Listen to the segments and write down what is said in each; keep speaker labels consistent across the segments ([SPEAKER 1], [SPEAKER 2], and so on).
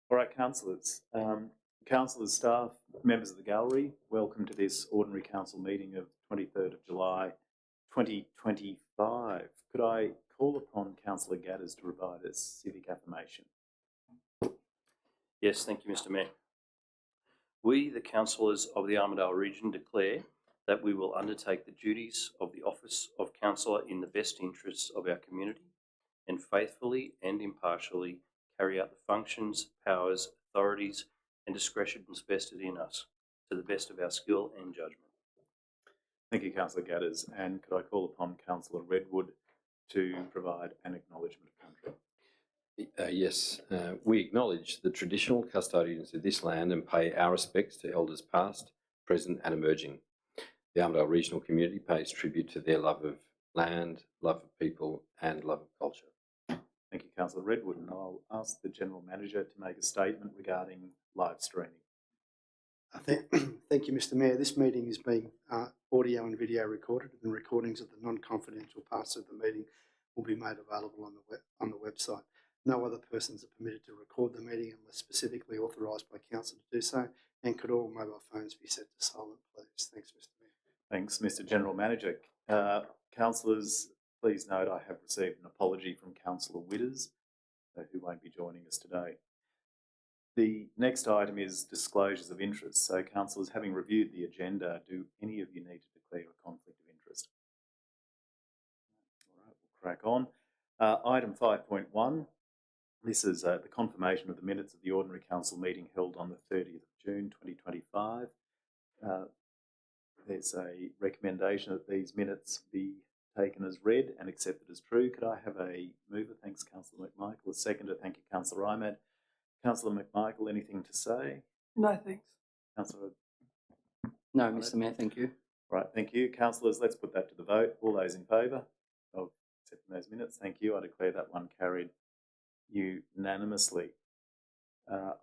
[SPEAKER 1] All right, councillors. Councillors, staff, members of the gallery, welcome to this ordinary council meeting of 23rd of July 2025. Could I call upon Councillor Gadders to provide a civic affirmation?
[SPEAKER 2] Yes, thank you, Mr. Mayor. We, the councillors of the Armidale region, declare that we will undertake the duties of the office of councillor in the best interests of our community and faithfully and impartially carry out the functions, powers, authorities and discretions vested in us to the best of our skill and judgment.
[SPEAKER 1] Thank you, Councillor Gadders. And could I call upon Councillor Redwood to provide an acknowledgement of country?
[SPEAKER 3] Yes, we acknowledge the traditional custodians of this land and pay our respects to elders past, present and emerging. The Armidale regional community pays tribute to their love of land, love of people and love of culture.
[SPEAKER 1] Thank you, Councillor Redwood, and I'll ask the General Manager to make a statement regarding live streaming.
[SPEAKER 4] Thank you, Mr. Mayor. This meeting is being audio and video recorded, and recordings of the non-confidential parts of the meeting will be made available on the website. No other persons are permitted to record the meeting unless specifically authorised by Council to do so, and could all mobile phones be set to silent, please? Thanks, Mr. Mayor.
[SPEAKER 1] Thanks, Mr. General Manager. Councillors, please note I have received an apology from Councillor Witters, who won't be joining us today. The next item is disclosures of interest. So, councillors, having reviewed the agenda, do any of you need to declare a conflict of interest? All right, we'll crack on. Item 5.1. This is the confirmation of the minutes of the Ordinary Council meeting held on the 30th of June 2025. There's a recommendation that these minutes be taken as read and accepted as true. Could I have a mover? Thanks, Councillor McMichael. A seconder? Thank you, Councillor Imad. Councillor McMichael, anything to say?
[SPEAKER 5] No, thanks.
[SPEAKER 1] Councillor?
[SPEAKER 5] No, Mr. Mayor, thank you.
[SPEAKER 1] Right, thank you. Councillors, let's put that to the vote. All those in favour of accepting those minutes? Thank you. I declare that one carried unanimously.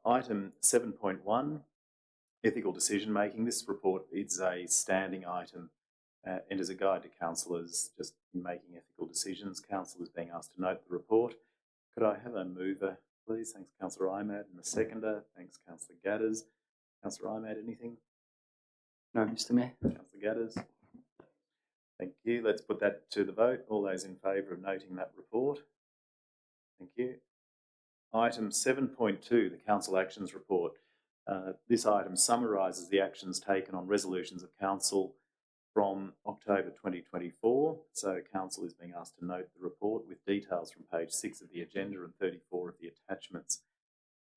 [SPEAKER 1] Item 7.1, ethical decision making. This report is a standing item and is a guide to councillors just in making ethical decisions. Councillors being asked to note the report. Could I have a mover, please? Thanks, Councillor Imad, and a seconder. Thanks, Councillor Gadders. Councillor Imad, anything?
[SPEAKER 5] No, Mr. Mayor.
[SPEAKER 1] Councillor Gadders. Thank you. Let's put that to the vote. All those in favour of noting that report? Thank you. Item 7.2, the Council Actions Report. This item summarises the actions taken on resolutions of Council from October 2024. So Council is being asked to note the report with details from page 6 of the agenda and 34 of the attachments.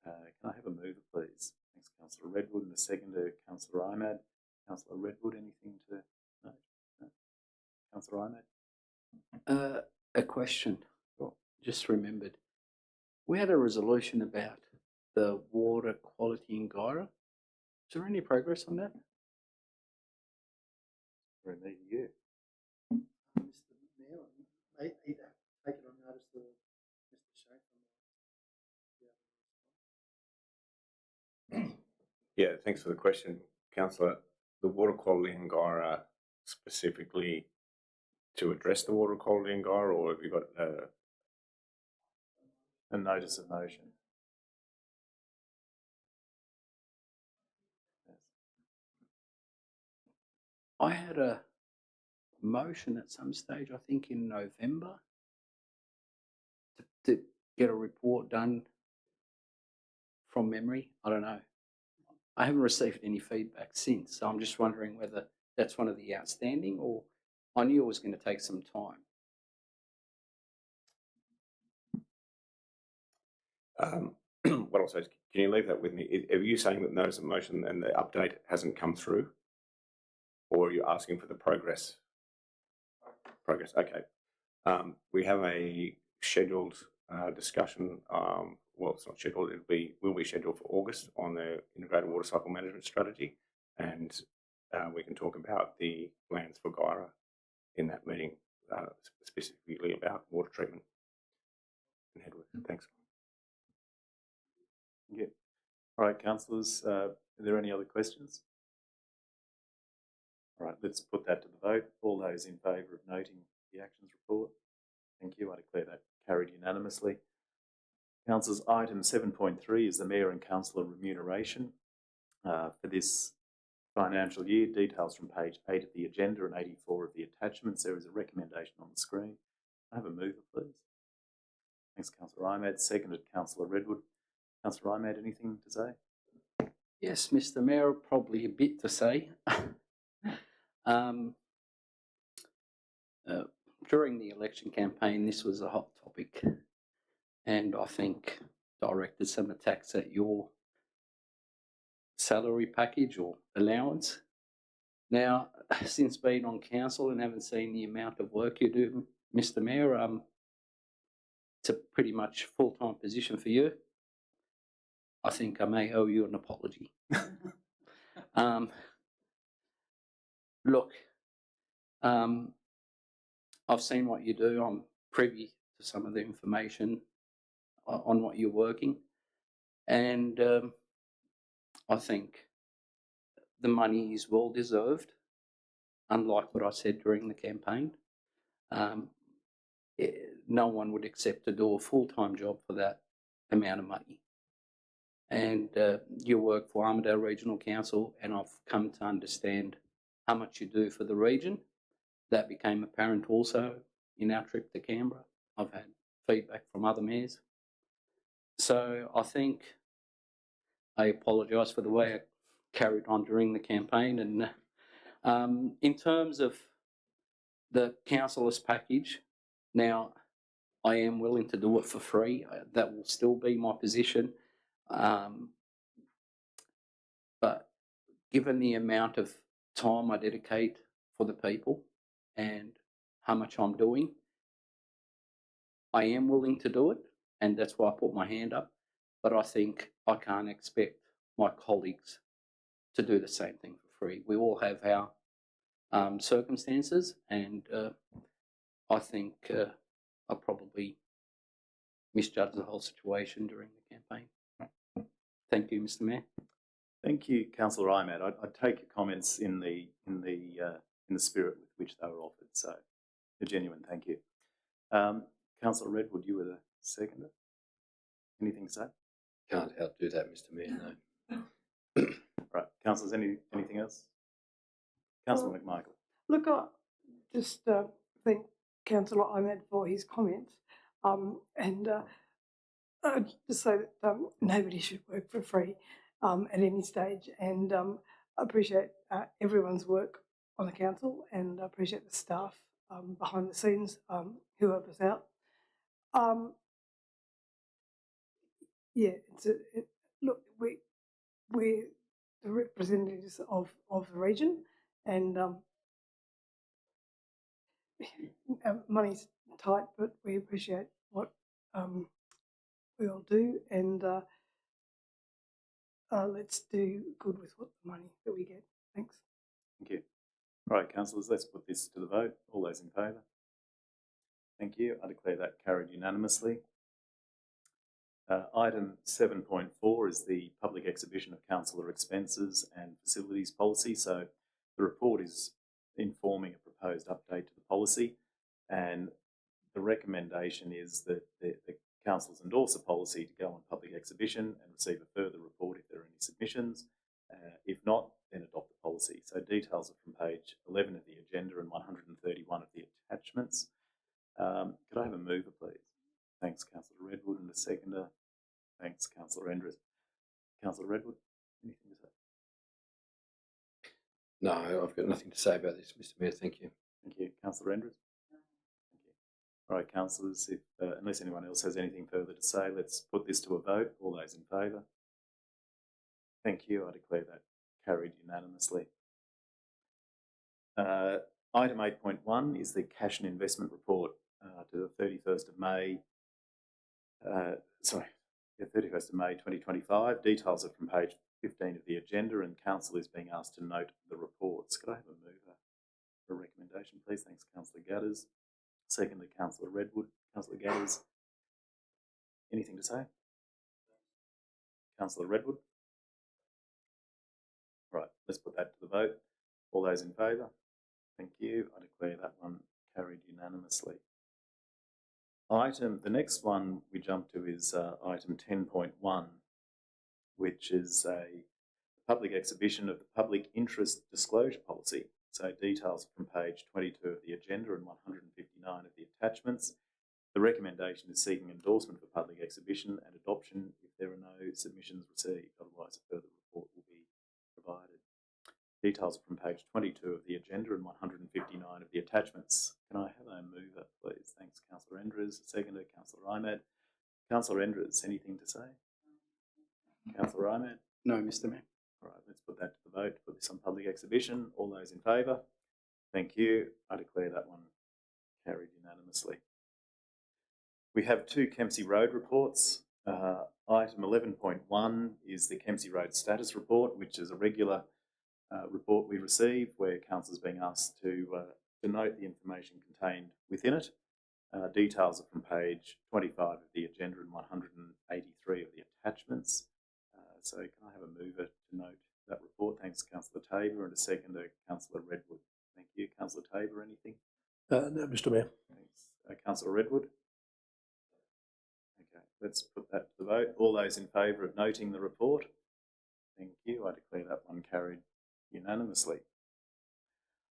[SPEAKER 1] Can I have a mover, please? Thanks, Councillor Redwood, and a seconder, Councillor Imad. Councillor Redwood, anything to note? No. Councillor Imad?
[SPEAKER 5] A question. Well, just remembered. We had a resolution about the water quality in Gyra. Is there any progress on that?
[SPEAKER 1] Very neat of you.
[SPEAKER 4] Mr. Mayor, take it on notice to Mr. Shaffer.
[SPEAKER 6] Yeah, thanks for the question, Councillor. The water quality in Gyra, specifically to address the water quality in Gyra, or have you got
[SPEAKER 1] a notice of motion? Yes.
[SPEAKER 5] I had a motion at some stage, I think in November, to get a report done from memory. I don't know. I haven't received any feedback since, so I'm just wondering whether that's one of the outstanding, or I knew it was going to take some time.
[SPEAKER 6] what else? Can you leave that with me? Are you saying that notice of motion and the update hasn't come through? Or are you asking for the progress? Progress, okay. We have a scheduled discussion. Well, it's not scheduled. Will be scheduled for August on the integrated water cycle management strategy, and we can talk about the plans for Gyra in that meeting, specifically about water treatment and headwork. Thanks.
[SPEAKER 1] Yeah. All right, councillors. Are there any other questions? All right, let's put that to the vote. All those in favour of noting the actions report? Thank you. I declare that carried unanimously. Councillors, item 7.3 is the Mayor and Councillor remuneration for this financial year. Details from page 8 of the agenda and 84 of the attachments. There is a recommendation on the screen. I have a mover, please. Thanks, Councillor Imad. Seconded, Councillor Redwood. Councillor Imad, anything to say?
[SPEAKER 5] Yes, Mr. Mayor, probably a bit to say. During the election campaign, this was a hot topic, and I think directed some attacks at your salary package or allowance. Now, since being on council and having seen the amount of work you do, Mr. Mayor, it's a pretty much full-time position for you. I think I may owe you an apology. Look, I've seen what you do. I'm privy to some of the information on what you're working, and I think the money is well deserved, unlike what I said during the campaign. No one would accept to do a full-time job for that amount of money. And you work for Armidale Regional Council, and I've come to understand how much you do for the region. That became apparent also in our trip to Canberra. I've had feedback from other mayors. So I think I apologise for the way I carried on during the campaign. And in terms of the councillors package, now I am willing to do it for free. That will still be my position. But given the amount of time I dedicate for the people and how much I'm doing, I am willing to do it, and that's why I put my hand up. But I think I can't expect my colleagues to do the same thing for free. We all have our circumstances, and I think I probably misjudged the whole situation during the campaign. Thank you, Mr. Mayor.
[SPEAKER 1] Thank you, Councillor Imad. I take your comments in the spirit with which they were offered. So, a genuine thank you. Councillor Redwood, you were the seconder. Anything to say?
[SPEAKER 3] Can't outdo that, Mr. Mayor, no.
[SPEAKER 1] Right, councillors, anything else? Councillor McMichael.
[SPEAKER 7] Look, I just thank Councillor Imad for his comments, and I'd just say that nobody should work for free at any stage, and I appreciate everyone's work on the council, and I appreciate the staff behind the scenes who help us out. Yeah, look, we're the representatives of the region, and money's tight, but we appreciate what we all do, and let's do good with what the money that we get. Thanks.
[SPEAKER 1] Thank you. All right, councillors, let's put this to the vote. All those in favour? Thank you. I declare that carried unanimously. Item 7.4 is the public exhibition of councillor expenses and facilities policy. So the report is informing a proposed update to the policy, and the recommendation is that the councillors endorse a policy to go on public exhibition and receive a further report if there are any submissions. If not, then adopt the policy. So details are from page 11 of the agenda and 131 of the attachments. Could I have a mover, please? Thanks, Councillor Redwood, and a seconder. Thanks, Councillor Endres. Councillor Redwood, anything to say?
[SPEAKER 3] No, I've got nothing to say about this, Mr. Mayor. Thank you.
[SPEAKER 1] Thank you. Councillor Endres? Thank you. All right, councillors, unless anyone else has anything further to say, let's put this to a vote. All those in favour? Thank you. I declare that carried unanimously. Item 8.1 is the cash and investment report to the 31st of May. 31st of May 2025. Details are from page 15 of the agenda, and council is being asked to note the reports. Could I have a mover for a recommendation, please? Thanks, Councillor Gadders. Secondly, Councillor Redwood. Councillor Gadders, anything to say? Councillor Redwood? Right, let's put that to the vote. All those in favour? Thank you. I declare that one carried unanimously. The next one we jump to is item 10.1, which is a public exhibition of the public interest disclosure policy. So details from page 22 of the agenda and 159 of the attachments. The recommendation is seeking endorsement for public exhibition and adoption if there are no submissions received. Otherwise, a further report will be provided. Details from page 22 of the agenda and 159 of the attachments. Can I have a mover, please? Thanks, Councillor Enders. Seconder, Councillor Imad. Councillor Enders, anything to say? Councillor Imad?
[SPEAKER 5] No, Mr Mayor.
[SPEAKER 1] All right, let's put that to the vote. Put this on public exhibition. All those in favour? Thank you. I declare that one carried unanimously. We have two Kempsey Road reports. Item 11.1 is the Kempsey Road status report, which is a regular report we receive where council is being asked to note the information contained within it. Details are from page 25 of the agenda and 183 of the attachments. So can I have a mover to note that report? Thanks, Councillor Tabor, and a seconder, Councillor Redwood. Thank you. Councillor Tabor, anything?
[SPEAKER 8] No, Mr Mayor.
[SPEAKER 1] Thanks. Councillor Redwood? Okay, let's put that to the vote. All those in favour of noting the report? Thank you. I declare that one carried unanimously.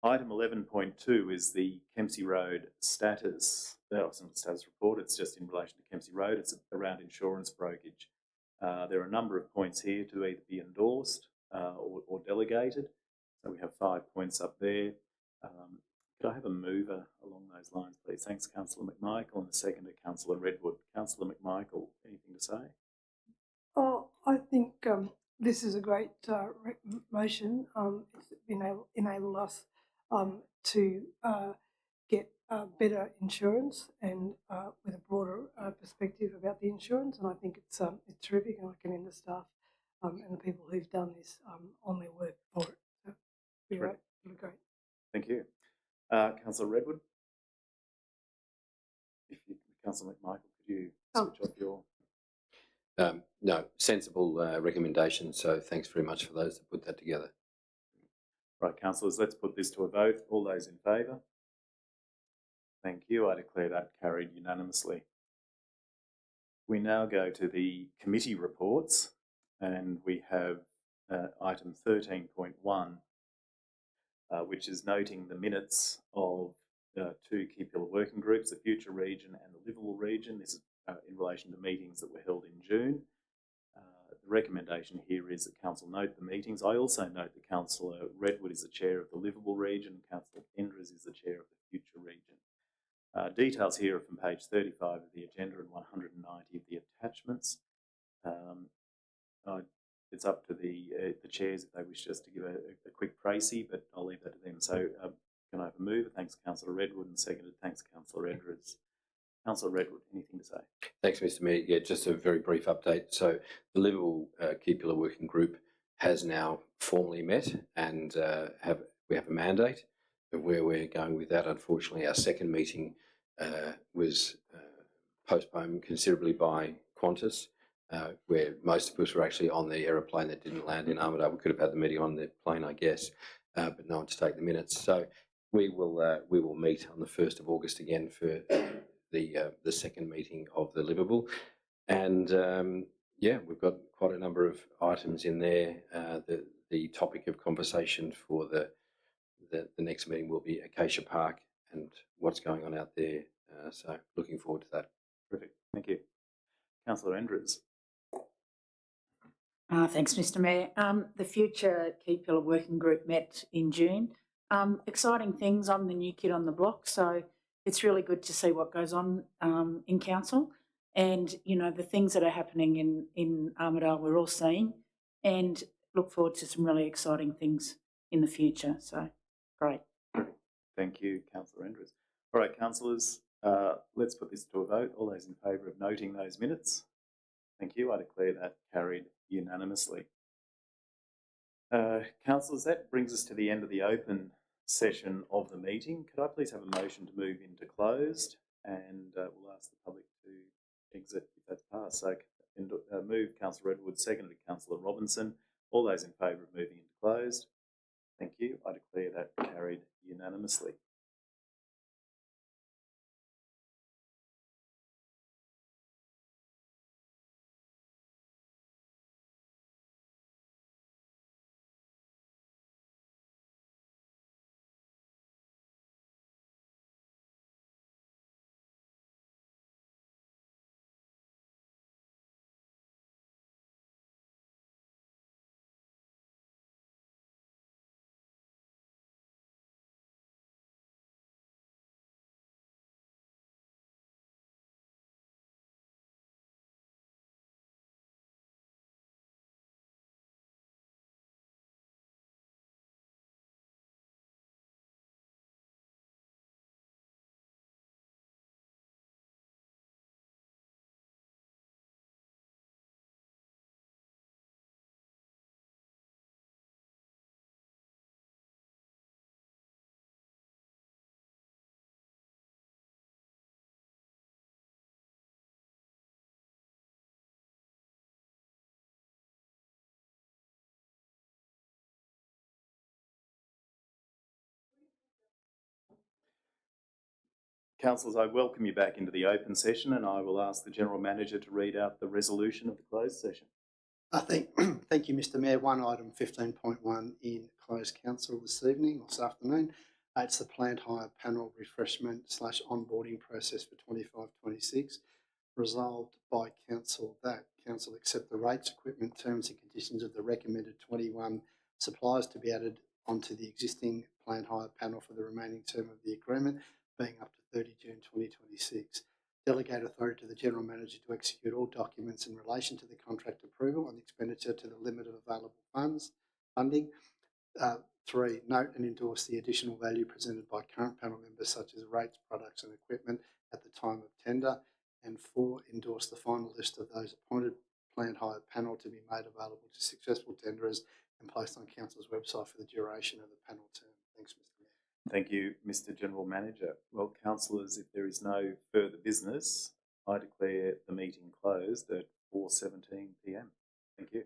[SPEAKER 1] Item 11.2 is the Kempsey Road status. It's not a status report, it's just in relation to Kempsey Road. It's around insurance brokerage. There are a number of points here to either be endorsed or delegated. So we have 5 points up there. Could I have a mover along those lines, please? Thanks, Councillor McMichael, and the seconder, Councillor Redwood. Councillor McMichael, anything to say?
[SPEAKER 7] Oh, I think this is a great motion. It's enabled us to get better insurance and with a broader perspective about the insurance, and I think it's terrific, and I commend the staff and the people who've done this on their work for it. So, really great.
[SPEAKER 1] Thank you. Councillor Redwood? Councillor McMichael, could you switch off your...
[SPEAKER 3] No, sensible recommendation, so thanks very much for those that put that together.
[SPEAKER 1] Right, councillors, let's put this to a vote. All those in favour? Thank you. I declare that carried unanimously. We now go to the committee reports, and we have item 13.1, which is noting the minutes of two key pillar working groups, the Future Region and the Livable Region. This is in relation to meetings that were held in June. The recommendation here is that council note the meetings. I also note that Councillor Redwood is the chair of the Livable Region, Councillor Enders is the chair of the Future Region. Details here are from page 35 of the agenda and 190 of the attachments. It's up to the chairs if they wish just to give a quick précis, but I'll leave that to them. So can I have a mover? Thanks, Councillor Redwood, and seconded. Thanks, Councillor Enders. Councillor Redwood, anything to say? Thanks,
[SPEAKER 3] Mr Mayor. Yeah, just a very brief update. So the Livable Key Pillar Working Group has now formally met, and we have a mandate of where we're going with that. Unfortunately, our second meeting was postponed considerably by Qantas, where most of us were actually on the aeroplane that didn't land in Armidale. We could have had the meeting on the plane, I guess, but no one to take the minutes. So we will meet on the 1st of August again for the second meeting of the Livable, and yeah, we've got quite a number of items in there. The topic of conversation for the next meeting will be Acacia Park and what's going on out there. So looking forward to that.
[SPEAKER 1] Terrific. Thank you. Councillor Enders.
[SPEAKER 9] Thanks, Mr Mayor. The Future Key Pillar Working Group met in June. Exciting things. I'm the new kid on the block, so it's really good to see what goes on in council, and you know the things that are happening in Armidale we're all seeing, and look forward to some really exciting things in the future. So great.
[SPEAKER 1] Thank you, Councillor Enders. All right, councillors, let's put this to a vote. All those in favour of noting those minutes? Thank you. I declare that carried unanimously. Councillors, that brings us to the end of the open session of the meeting. Could I please have a motion to move into closed, and we'll ask the public to exit if that's passed. So move Councillor Redwood, seconded Councillor Robinson. All those in favour of moving into closed? Thank you. I declare that carried unanimously. Councillors, I welcome you back into the open session, and I will ask the General Manager to read out the resolution of the closed session.
[SPEAKER 4] Thank you, Mr Mayor. One item 15.1 in closed council this evening or this afternoon. It's the planned hire panel refreshment / onboarding process for 25-26. Resolved by council that council accept the rates, equipment, terms and conditions of the recommended 21 suppliers to be added onto the existing planned hire panel for the remaining term of the agreement, being up to 30 June 2026. Delegate authority to the General Manager to execute all documents in relation to the contract approval and expenditure to the limit of available funding. 3, note and endorse the additional value presented by current panel members such as rates, products and equipment at the time of tender. And 4, endorse the final list of those appointed planned hire panel to be made available to successful tenderers and placed on Council's website for the duration of the panel term. Thanks, Mr Mayor.
[SPEAKER 1] Thank you, Mr General Manager. Well, councillors, if there is no further business, I declare the meeting closed at 4:17 p.m. Thank you.